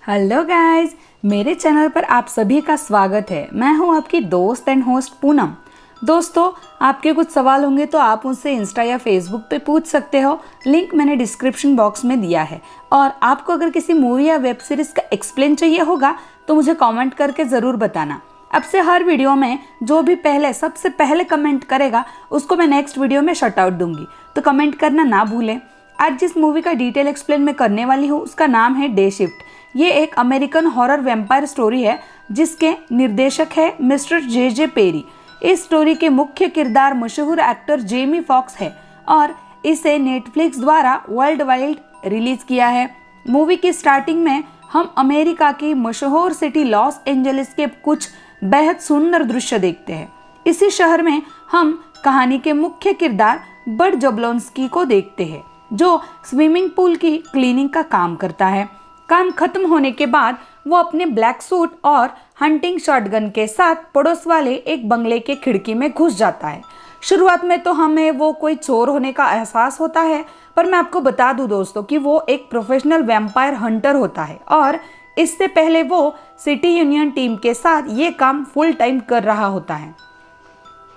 Hello guys, मेरे channel पर आप सभी का स्वागत है। मैं हूं आपकी दोस्त एंड होस्ट पूनम। दोस्तों, आपके कुछ सवाल होंगे तो आप मुझसे इंस्टा या फेसबुक पे पूछ सकते हो। लिंक मैंने डिस्क्रिप्शन बॉक्स में दिया है। और आपको अगर किसी मूवी या वेब सीरीज का एक्सप्लेन चाहिए होगा तो मुझे कमेंट करके ज़रूर बताना। अब से हर वीडियो में जो भी सबसे पहले कमेंट करेगा उसको मैं नेक्स्ट वीडियो में शट आउट दूंगी, तो कमेंट करना ना भूलें। आज जिस मूवी का डिटेल एक्सप्लेन मैं करने वाली हूँ उसका नाम है डे शिफ्ट। ये एक अमेरिकन हॉरर वैम्पायर स्टोरी है जिसके निर्देशक है मिस्टर जे पेरी। इस स्टोरी के मुख्य किरदार मशहूर एक्टर जेमी फॉक्स है और इसे नेटफ्लिक्स द्वारा वर्ल्ड वाइड रिलीज किया है। मूवी की स्टार्टिंग में हम अमेरिका की मशहूर सिटी लॉस एंजलिस के कुछ बेहद सुंदर दृश्य देखते हैं। इसी शहर में हम कहानी के मुख्य किरदार बड जबलोंस्की को देखते हैं जो स्विमिंग पूल की क्लीनिंग का काम करता है। काम खत्म होने के बाद वो अपने ब्लैक सूट और हंटिंग शॉटगन के साथ पड़ोस वाले एक बंगले के खिड़की में घुस जाता है। शुरुआत में तो हमें वो कोई चोर होने का एहसास होता है, पर मैं आपको बता दूं दोस्तों कि वो एक प्रोफेशनल वैम्पायर हंटर होता है और इससे पहले वो सिटी यूनियन टीम के साथ ये काम फुल टाइम कर रहा होता है।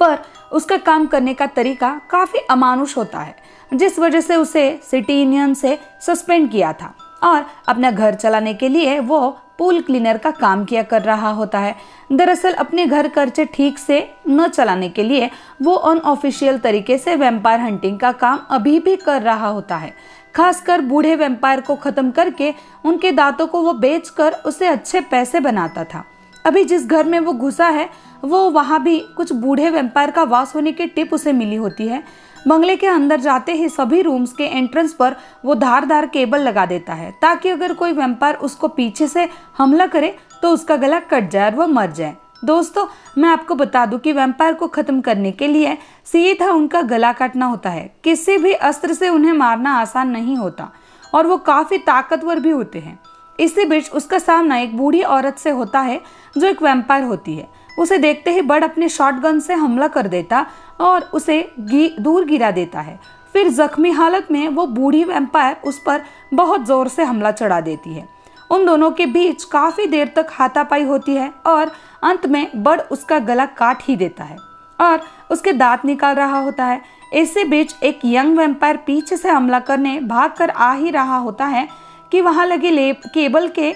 पर उसका काम करने का तरीका काफ़ी अमानुष होता है, जिस वजह से उसे सिटी यूनियन से सस्पेंड किया था और अपना घर चलाने के लिए वो पूल क्लीनर का काम किया कर रहा होता है। दरअसल अपने घर खर्चे ठीक से न चलाने के लिए वो अनऑफिशियल तरीके से वैम्पायर हंटिंग का काम अभी भी कर रहा होता है। खासकर बूढ़े वैम्पायर को खत्म करके उनके दांतों को वो बेचकर उसे अच्छे पैसे बनाता था। अभी जिस घर में वो घुसा है वो वहाँ भी कुछ बूढ़े वैम्पायर का वास होने की टिप उसे मिली होती है। बंगले के अंदर जाते ही सभी रूम्स के एंट्रेंस पर वो धारदार केबल लगा देता है ताकि अगर कोई वैम्पायर उसको पीछे से हमला करे तो उसका गला कट जाए और वो मर जाए। दोस्तों, मैं आपको बता दूं कि वैम्पायर को खत्म करने के लिए सीधा उनका गला काटना होता है। किसी भी अस्त्र से उन्हें मारना आसान नहीं होता और वो काफी ताकतवर भी होते हैं। इसी बीच उसका सामना एक बूढ़ी औरत से होता है जो एक वैम्पायर होती है। उसे देखते ही बड अपने शॉटगन से हमला कर देता और उसे दूर गिरा देता है। फिर जख्मी हालत में वो बूढ़ी वैम्पायर उस पर बहुत जोर से हमला चढ़ा देती है। उन दोनों के बीच काफी देर तक हाथापाई होती है और अंत में बड उसका गला काट ही देता है और उसके दांत निकाल रहा होता है। इसी बीच एक यंग वैम्पायर पीछे से हमला करने भागकर आ ही रहा होता है कि वहां लगी केबल के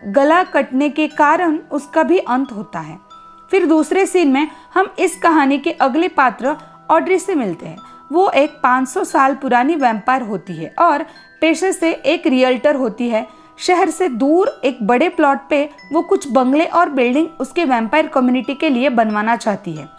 गला कटने के कारण उसका भी अंत होता है। फिर दूसरे सीन में हम इस कहानी के अगले पात्र ऑड्री से मिलते हैं। वो एक 500 साल पुरानी वैम्पायर होती है और पेशे से एक रियल्टर होती है। शहर से दूर एक बड़े प्लॉट पे वो कुछ बंगले और बिल्डिंग उसके वैम्पायर कम्युनिटी के लिए बनवाना चाहती है,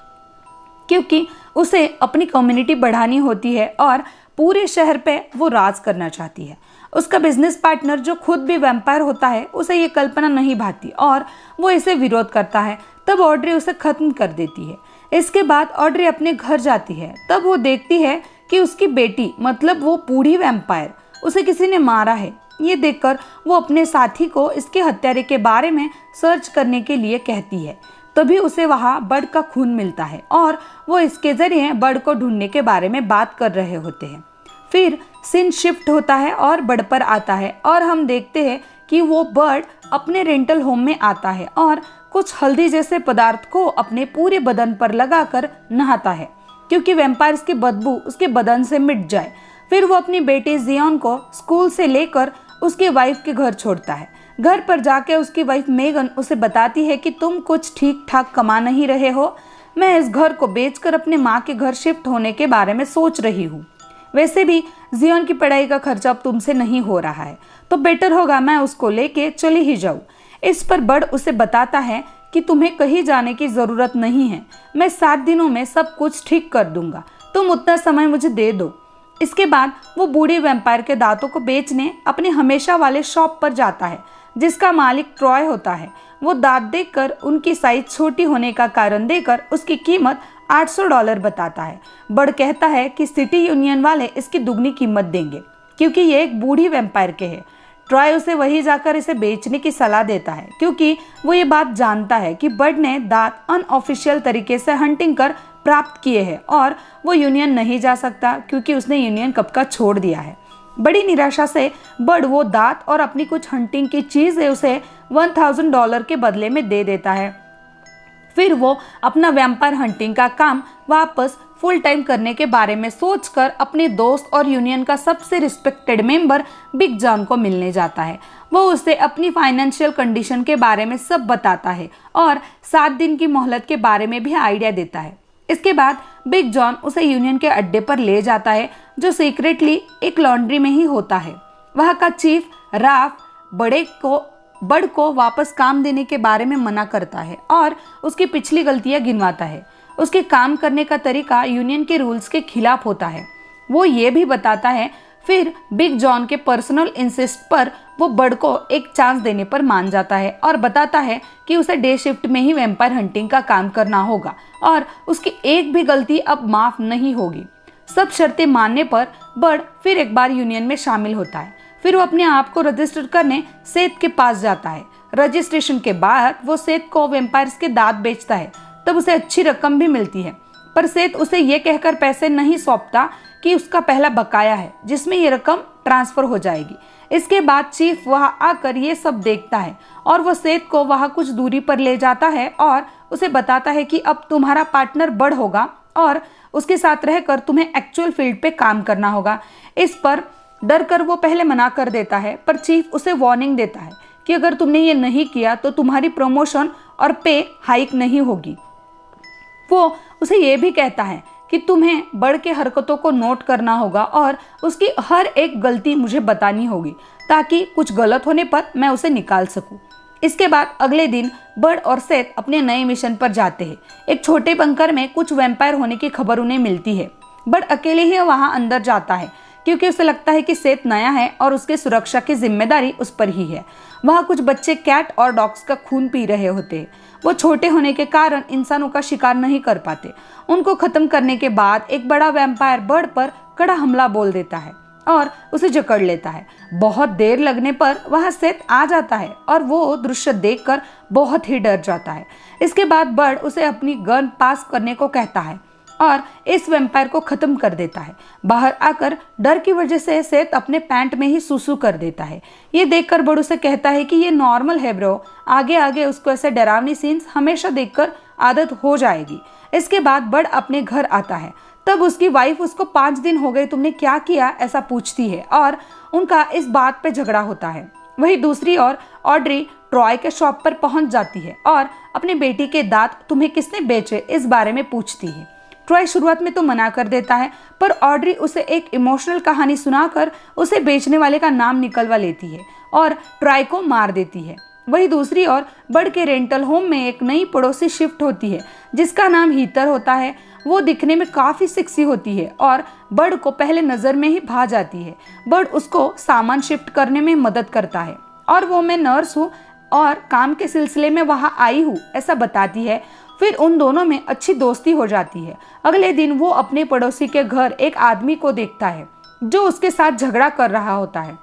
क्योंकि उसे अपनी कम्युनिटी बढ़ानी होती है और पूरे शहर पे वो राज करना चाहती है। उसका बिजनेस पार्टनर जो खुद भी वैम्पायर होता है उसे ये कल्पना नहीं भाती और वो इसे विरोध करता है। तब ऑड्री उसे खत्म कर देती है। इसके बाद ऑड्री अपने घर जाती है। तब वो देखती है कि उसकी बेटी मतलब वो बूढ़ी वैम्पायर उसे किसी ने मारा है। ये देखकर वो अपने साथी को इसके हत्यारे के बारे में सर्च करने के लिए कहती है। तभी उसे वहाँ बड का खून मिलता है और वो इसके जरिए बड को ढूंढने के बारे में बात कर रहे होते हैं। फिर सीन शिफ्ट होता है और बड पर आता है और हम देखते हैं कि वो बड अपने रेंटल होम में आता है और कुछ हल्दी जैसे पदार्थ को अपने पूरे बदन पर लगाकर नहाता है क्योंकि वैम्पायर्स की बदबू उसके बदन से मिट जाए। फिर वो अपनी बेटी जियोन को स्कूल से लेकर उसकी वाइफ के घर छोड़ता है। घर पर जाके उसकी वाइफ मेगन उसे बताती है कि तुम कुछ ठीक ठाक कमा नहीं रहे हो, मैं इस घर को बेचकर अपने माँ के घर शिफ्ट होने के बारे में सोच रही हूँ। वैसे भी जियोन की पढ़ाई का खर्चा अब तुमसे नहीं हो रहा है, तो बेटर होगा मैं उसको लेके चली ही जाऊँ। इस पर बड उसे बताता है कि तुम्हें कहीं जाने की ज़रूरत नहीं है, मैं 7 दिनों में सब कुछ ठीक कर दूंगा, तुम उतना समय मुझे दे दो। इसके बाद वो बूढ़ी वैम्पायर के दांतों को बेचने अपने हमेशा वाले शॉप पर जाता है जिसका मालिक ट्रॉय होता है। वो दांत देखकर उनकी साइज छोटी होने का कारण देकर उसकी कीमत $800 बताता है। बड कहता है कि सिटी यूनियन वाले इसकी दुगनी कीमत देंगे क्योंकि ये एक बूढ़ी वैम्पायर के है। ट्रॉय उसे वही जाकर इसे बेचने की सलाह देता है क्योंकि वो ये बात जानता है कि बड ने दांत अनऑफिशियल तरीके से हंटिंग कर प्राप्त किए हैं और वो यूनियन नहीं जा सकता क्योंकि उसने यूनियन कब का छोड़ दिया है। बड़ी निराशा से बर्ड वो दांत और अपनी कुछ हंटिंग की चीज है उसे $1000 के बदले में दे देता है। फिर वो अपना वैम्पायर हंटिंग का काम वापस फुल टाइम करने के बारे में सोचकर अपने दोस्त और यूनियन का सबसे रिस्पेक्टेड मेंबर बिग जॉन को मिलने जाता है। वो उसे अपनी फाइनेंशियल कंडीशन के बारे में सब बताता है और 7 दिन की मोहलत के बारे में भी आइडिया देता है। इसके बाद बिग जॉन उसे यूनियन के अड्डे पर ले जाता है जो सीक्रेटली एक लॉन्ड्री में ही होता है। वहाँ का चीफ राफ बर्ड को वापस काम देने के बारे में मना करता है और उसकी पिछली गलतियां गिनवाता है। उसके काम करने का तरीका यूनियन के रूल्स के खिलाफ होता है, वो ये भी बताता है। फिर बिग जॉन के पर्सनल इंसिस्ट पर वो बर्ड को एक चांस देने पर मान जाता है और बताता है कि उसे डे शिफ्ट में ही वैम्पायर हंटिंग का काम करना होगा और उसकी एक भी गलती अब माफ नहीं होगी। सब शर्तें मानने पर बर्ड फिर एक बार यूनियन में शामिल होता है। फिर वो अपने आप को रजिस्टर करने सेथ के पास जाता है। रजिस्ट्रेशन के बाद वो सेथ को वैम्पायर्स के दांत बेचता है, तब उसे अच्छी रकम भी मिलती है। पर सेथ उसे ये कहकर पैसे नहीं सौंपता कि उसका पहला बकाया है जिसमें ये रकम ट्रांसफर हो जाएगी। इसके बाद चीफ वहां आकर ये सब देखता है और वो सेथ को वहां कुछ दूरी पर ले जाता है और उसे बताता है कि अब तुम्हारा पार्टनर बर्ड होगा और उसके साथ रहकर तुम्हें एक्चुअल फील्ड पे काम करना होगा। इस पर डर कर वो पहले मना कर देता है, पर चीफ उसे वार्निंग देता है कि अगर तुमने ये नहीं किया तो तुम्हारी प्रमोशन और पे हाइक नहीं होगी। वो उसे ये भी कहता है कि तुम्हें बर्ड के हरकतों को नोट करना होगा और उसकी हर एक गलती मुझे बतानी होगी ताकि कुछ गलत होने पर मैं उसे निकाल सकूं। इसके बाद अगले दिन बर्ड और सेथ अपने नए मिशन पर जाते हैं। एक छोटे बंकर में कुछ वैम्पायर होने की खबर उन्हें मिलती है। बर्ड अकेले ही वहां अंदर जाता है क्योंकि उसे लगता है कि सेथ नया है और उसकी सुरक्षा की जिम्मेदारी उस पर ही है। वहाँ कुछ बच्चे कैट और डॉग्स का खून पी रहे होते हैं। वो छोटे होने के कारण इंसानों का शिकार नहीं कर पाते। उनको खत्म करने के बाद एक बड़ा वैम्पायर बर्ड पर कड़ा हमला बोल देता है और उसे जकड़ लेता है। बहुत देर लगने पर वहाँ सेथ आ जाता है और वो दृश्य देखकर बहुत ही डर जाता है। इसके बाद बर्ड उसे अपनी गन पास करने को कहता है और इस वैम्पायर को खत्म कर देता है। बाहर आकर डर की वजह से सेथ अपने पैंट में ही सुसु कर देता है। ये देखकर बर्ड उसे कहता है कि ये नॉर्मल है ब्रो, आगे आगे उसको ऐसे डरावनी सीन्स हमेशा देखकर आदत हो जाएगी। इसके बाद बर्ड अपने घर आता है, तब उसकी वाइफ उसको 5 दिन हो गए तुमने क्या किया ऐसा पूछती है और उनका इस बात पे झगड़ा होता है। वही दूसरी ओर ऑड्री ट्रॉय के शॉप पर पहुंच जाती है और अपनी बेटी के दांत तुम्हें किसने बेचे इस बारे में पूछती है। ट्रॉय शुरुआत में तो मना कर देता है, पर ऑड्री उसे एक इमोशनल कहानी सुनाकर उसे बेचने वाले का नाम निकलवा लेती है और ट्रॉय को मार देती है। वही दूसरी ओर बर्ड के रेंटल होम में एक नई पड़ोसी शिफ्ट होती है जिसका नाम हीथर होता है। वो दिखने में काफी सेक्सी होती है और बर्ड को पहले नजर में ही भा जाती है। बर्ड उसको सामान शिफ्ट करने में मदद करता है और वो मैं नर्स हूँ और काम के सिलसिले में वहाँ आई हूँ ऐसा बताती है। फिर उन दोनों में अच्छी दोस्ती हो जाती है। अगले दिन वो अपने पड़ोसी के घर एक आदमी को देखता है जो उसके साथ झगड़ा कर रहा होता है।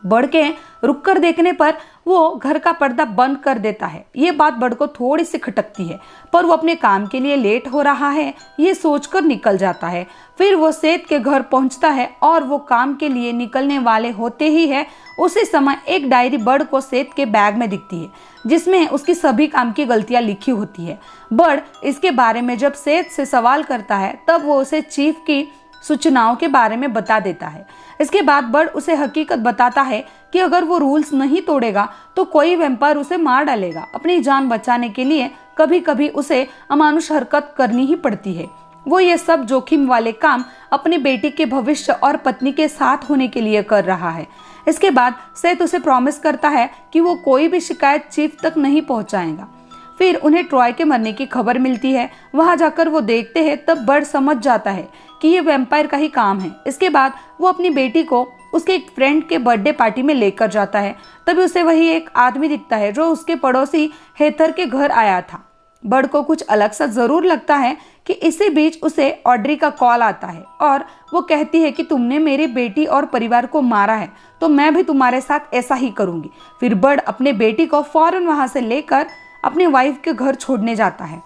बर्ड के रुक कर देखने पर वो घर का पर्दा बंद कर देता है। ये बात बर्ड को थोड़ी सी खटकती है, पर वो अपने काम के लिए लेट हो रहा है ये सोचकर निकल जाता है। फिर वो सेथ के घर पहुंचता है और वो काम के लिए निकलने वाले होते ही है उसी समय एक डायरी बर्ड को सेथ के बैग में दिखती है जिसमें उसकी सभी काम की गलतियां लिखी होती है। बर्ड इसके बारे में जब सेथ से सवाल करता है तब वो उसे चीफ की सूचनाओं के बारे में बता देता है। इसके बाद बर्ड उसे हकीकत बताता है कि अगर वो रूल्स नहीं तोड़ेगा तो कोई वैम्पायर उसे मार डालेगा। अपनी जान बचाने के लिए कभी कभी उसे अमानुष हरकत करनी ही पड़ती है। वो ये सब जोखिम वाले काम अपनी बेटी के भविष्य और पत्नी के साथ होने के लिए कर रहा है। इसके बाद सेथ उसे प्रॉमिस करता है कि वो कोई भी शिकायत चीफ तक नहीं पहुंचाएगा। फिर उन्हें ट्रॉय के मरने की खबर मिलती है। वहां जाकर वो देखते हैं तब बर्ड समझ जाता है कि ये वैम्पायर का ही काम है। इसके बाद वो अपनी बेटी को उसके एक फ्रेंड के बर्थडे पार्टी में लेकर जाता है। तभी उसे वही एक आदमी दिखता है जो उसके पड़ोसी हेथर के घर आया था। बर्ड को कुछ अलग सा जरूर लगता है कि इसी बीच उसे ऑड्री का कॉल आता है और वो कहती है कि तुमने मेरी बेटी और परिवार को मारा है तो मैं भी तुम्हारे साथ ऐसा ही करूंगी। फिर बर्ड अपने बेटी को फौरन वहां से लेकर अपने वाइफ के घर छोड़ने जाता है।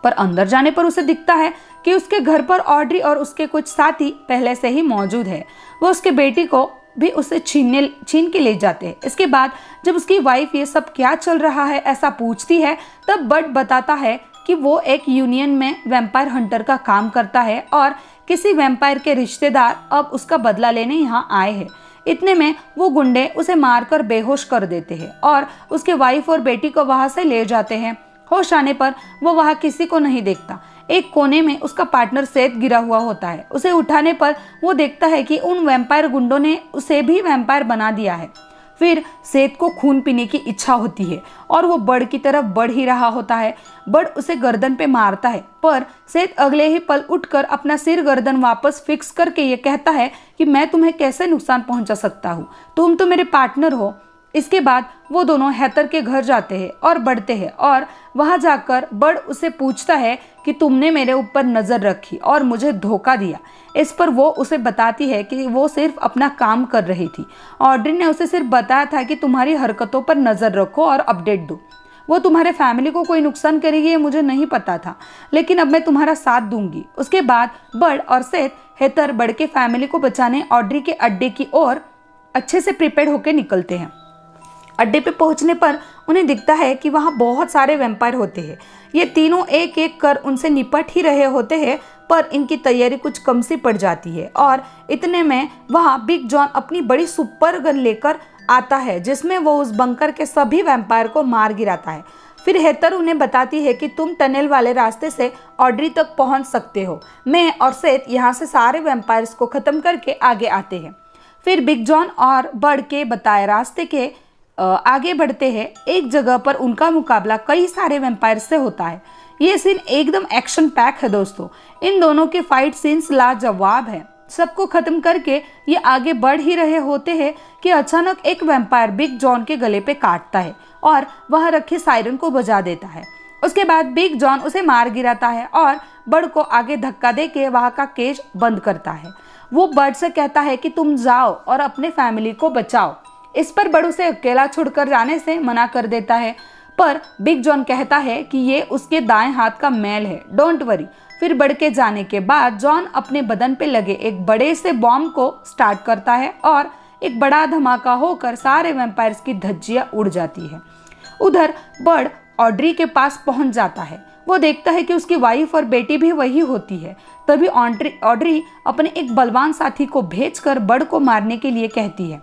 पर अंदर जाने पर उसे दिखता है कि उसके घर पर ऑड्री और उसके कुछ साथी पहले से ही मौजूद है। वो उसके बेटी को भी उसे छीन के ले जाते हैं। इसके बाद जब उसकी वाइफ ये सब क्या चल रहा है ऐसा पूछती है, तब बड बताता है कि वो एक यूनियन में वैम्पायर हंटर का काम करता है और किसी वैम्पायर के रिश्तेदार अब उसका बदला लेने यहाँ आए हैं। इतने में वो गुंडे उसे मारकर बेहोश कर देते हैं और उसके वाइफ और बेटी को वहां से ले जाते हैं। होश आने पर वो वहां किसी को नहीं देखता। एक कोने में उसका पार्टनर सेथ गिरा हुआ होता है। उसे उठाने पर वो देखता है कि उन वैम्पायर गुंडों ने उसे भी वैम्पायर बना दिया है। फिर सेथ को खून पीने की इच्छा होती है और वो बड की तरफ बढ़ ही रहा होता है। बड उसे गर्दन पे मारता है, पर सेथ अगले ही पल उठकर अपना सिर गर्दन वापस फिक्स करके ये कहता है कि मैं तुम्हें कैसे नुकसान पहुंचा सकता हूँ, तुम तो मेरे पार्टनर हो। इसके बाद वो दोनों हेथर के घर जाते हैं और बढ़ते हैं और वहां जाकर बड उसे पूछता है कि तुमने मेरे ऊपर नजर रखी और मुझे धोखा दिया। इस पर वो उसे बताती है कि वो सिर्फ अपना काम कर रही थी। ऑड्री ने उसे सिर्फ बताया था कि तुम्हारी हरकतों पर नजर रखो और अपडेट दो। वो तुम्हारे फैमिली को कोई नुकसान करेगी ये मुझे नहीं पता था, लेकिन अब मैं तुम्हारा साथ दूंगी। उसके बाद बड और सेथ हेथर बड के फैमिली को बचाने ऑड्री के अड्डे की ओर अच्छे से प्रिपेयर होकर निकलते हैं। अड्डे पे पहुंचने पर उन्हें दिखता है कि वहां बहुत सारे वैम्पायर होते हैं। ये तीनों एक एक कर उनसे निपट ही रहे होते हैं, पर इनकी तैयारी कुछ कम सी पड़ जाती है और इतने में वहां बिग जॉन अपनी बड़ी सुपर गन लेकर आता है, जिसमें वो उस बंकर के सभी वैम्पायर को मार गिराता है। फिर हेथर उन्हें बताती है कि तुम टनल वाले रास्ते से ऑड्री तक पहुंच सकते हो। मैं और सेथ यहाँ से सारे वैम्पायर्स को खत्म करके आगे आते हैं। फिर बिग जॉन और बड के बताए रास्ते के आगे बढ़ते हैं। एक जगह पर उनका मुकाबला कई सारे वैम्पायर से होता है। ये सीन एकदम एक्शन पैक है दोस्तों। इन दोनों के फाइट सीन्स लाजवाब है। सबको खत्म करके ये आगे बढ़ ही रहे होते हैं कि अचानक एक वैम्पायर बिग जॉन के गले पे काटता है और वह रखे सायरन को बजा देता है। उसके बाद बिग जॉन उसे मार गिराता है और बड को आगे धक्का दे के वहां का केज बंद करता है। वो बड से कहता है कि तुम जाओ और अपने फैमिली को बचाओ। इस पर बड उसे अकेला छोड़कर जाने से मना कर देता है, पर बिग जॉन कहता है कि ये उसके दाएं हाथ का मैल है, डोंट वरी। फिर बड के जाने के बाद जॉन अपने बदन पे लगे एक बड़े से बॉम्ब को स्टार्ट करता है और एक बड़ा धमाका होकर सारे वैम्पायर्स की धज्जियां उड़ जाती है। उधर बड ऑड्री के पास पहुंच जाता है। वो देखता है कि उसकी वाइफ और बेटी भी वही होती है। तभी ऑड्री अपने एक बलवान साथी को भेजकर बड को मारने के लिए कहती है।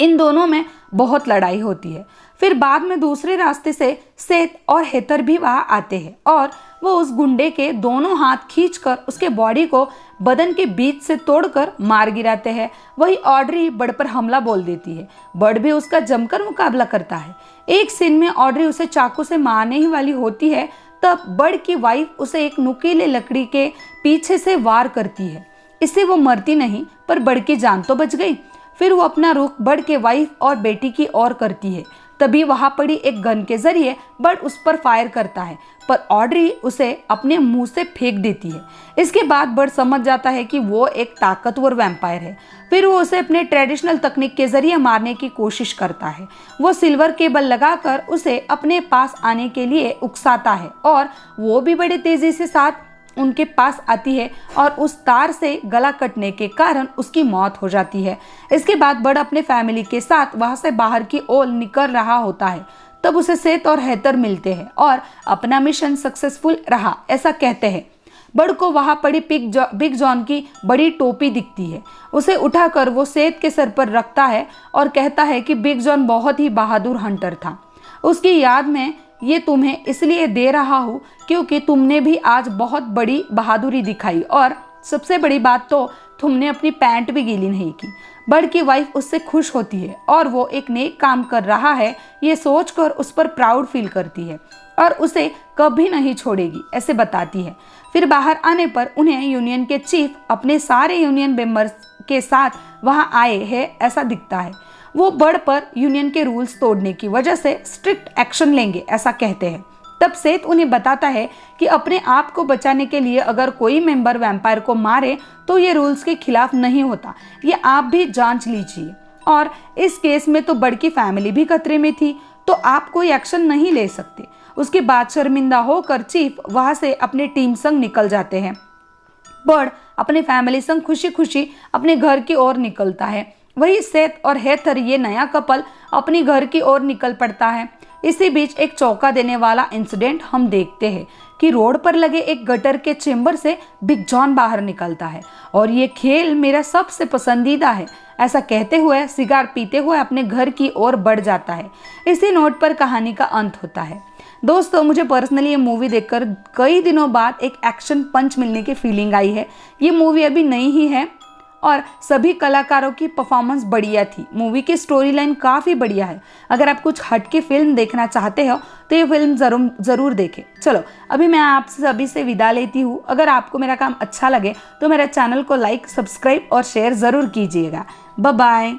इन दोनों में बहुत लड़ाई होती है। फिर बाद में दूसरे रास्ते से सेथ और हेथर भी वहां आते हैं और वो उस गुंडे के दोनों हाथ खींचकर उसके बॉडी को बदन के बीच से तोड़कर मार गिराते हैं। वही ऑड्री बड पर हमला बोल देती है। बड भी उसका जमकर मुकाबला करता है। एक सीन में ऑड्री उसे चाकू से मारने ही वाली होती है, तब बड की वाइफ उसे एक नुकीले लकड़ी के पीछे से वार करती है। इससे वो मरती नहीं, पर बड की जान तो बच गई। फिर वो अपना रुख बड के वाइफ और बेटी की ओर करती है। तभी वहां पड़ी एक गन के जरिए बड उस पर फायर करता है, पर ऑड्री उसे अपने मुंह से फेंक देती है। इसके बाद बड समझ जाता है कि वो एक ताकतवर वैम्पायर है। फिर वो उसे अपने ट्रेडिशनल तकनीक के जरिए मारने की कोशिश करता है। वो सिल्वर केबल लगाकर उसे अपने पास आने के लिए उकसाता है और वो भी बड़े तेजी से साथ उनके पास आती है और उस तार से गला कटने के कारण उसकी मौत हो जाती है। इसके बाद बड अपने फैमिली के साथ वहां से बाहर की ओर निकल रहा होता है। तब उसे सेथ और हेथर मिलते हैं और अपना मिशन सक्सेसफुल रहा ऐसा कहते हैं। बड को वहां पड़ी बिग जॉन की बड़ी टोपी दिखती है। उसे उठाकर वो सेथ के सर पर रखता है और कहता है कि बिग जॉन बहुत ही बहादुर हंटर था। उसकी याद में ये तुम्हें इसलिए दे रहा हूँ क्योंकि तुमने भी आज बहुत बड़ी बहादुरी दिखाई और सबसे बड़ी बात तो तुमने अपनी पैंट भी गीली नहीं की। बड की वाइफ उससे खुश होती है और वो एक नेक काम कर रहा है ये सोचकर उस पर प्राउड फील करती है और उसे कभी नहीं छोड़ेगी ऐसे बताती है। फिर बाहर आने पर उन्हें यूनियन के चीफ अपने सारे यूनियन मेंबर्स के साथ वहां आए हैं ऐसा दिखता है। वो बड पर यूनियन के रूल्स तोड़ने की वजह से स्ट्रिक्ट एक्शन लेंगे ऐसा कहते हैं। तब सेथ उन्हें बताता है कि अपने आप को बचाने के लिए अगर कोई मेंबर वैम्पायर को मारे तो ये रूल्स के खिलाफ नहीं होता, ये आप भी जांच लीजिए। और इस केस में तो बड की फैमिली भी खतरे में थी, तो आप कोई एक्शन नहीं ले सकते। उसके बाद शर्मिंदा होकर चीफ वहां से अपने टीम संग निकल जाते हैं। बर्ड अपने फैमिली संग खुशी खुशी अपने घर की ओर निकलता है। वही सेथ और हेथर ये नया कपल अपनी घर की ओर निकल पड़ता है। इसी बीच एक चौंका देने वाला इंसिडेंट हम देखते हैं कि रोड पर लगे एक गटर के चेंबर से बिग जॉन बाहर निकलता है और ये खेल मेरा सबसे पसंदीदा है, ऐसा कहते हुए सिगार पीते हुए अपने घर की ओर बढ़ जाता है। इसी नोट पर कहानी का अंत होता है। दोस्तों, मुझे पर्सनली ये मूवी देखकर कई दिनों बाद एक एक्शन पंच मिलने की फीलिंग आई है। ये मूवी अभी नई ही है और सभी कलाकारों की परफॉर्मेंस बढ़िया थी। मूवी की स्टोरी लाइन काफ़ी बढ़िया है। अगर आप कुछ हटके फिल्म देखना चाहते हो तो ये फिल्म ज़रूर देखें। चलो, अभी मैं आप सभी से विदा लेती हूँ। अगर आपको मेरा काम अच्छा लगे तो मेरे चैनल को लाइक, सब्सक्राइब और शेयर ज़रूर कीजिएगा। Bye bye.